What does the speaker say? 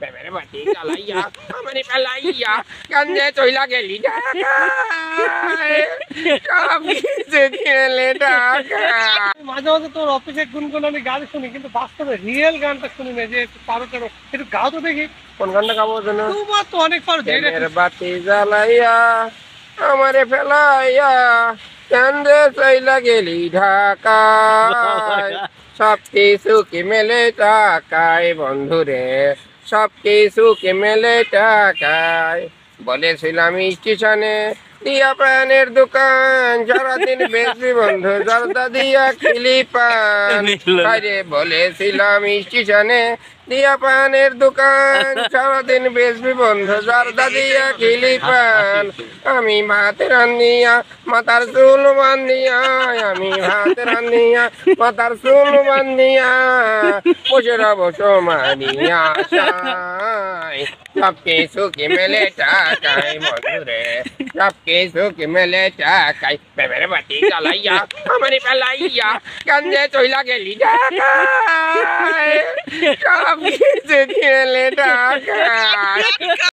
প্রেমের বাতি জ্বালাইয়া আমারে পালাইয়া কান্দে চইলা গেলি ঢাকায় সব কিছু খেলে ঢাকায়। মাঝে মাঝে তোর অফিসে গুনগুনানি গান শুনি, কিন্তু বাস্তবে রিয়েল গানটা শুনি না, যে একটু পারো কেন একটু গাও তো দেখি। কোন গানটা গাবো যেন? তোমার তো অনেক পারো। প্রেমের বাতি জ্বালাইয়া আমারে ফেলাইয়া কান্দে চইলা গেলি ঢাকায় সব কিছু কি মেলে টাকায় বন্ধুরে, সব কিছু কি মেলে টাকায়। বলেছিলাম স্টেশনে দিয়া পানের দোকান সারাদিন বেশি বন্ধু জর্দা দিয়া খিলি পান। আরে বলেছিলাম স্টেশনে দিয়া পানের দোকান সারাদিন বেশি বন্ধু জর্দা দিয়া খিলি পান। আমি ভাত রান্নিয়া মাথার চুল বান্ধিয়া, আমি ভাত রান্নিয়া মাথার চুল বান্ধিয়া বসে রব সমানিয়া আশায় সব কিছু কি মেলে টাকায় বন্ধুরে, সব কিছু কি মেলে টাকায়। প্রেমের বাতি জ্বালাইয়া আমারে পালাইয়া কান্দে চইলা গেলি ঢাকায় সব কিছু কি মেলে টাকায়।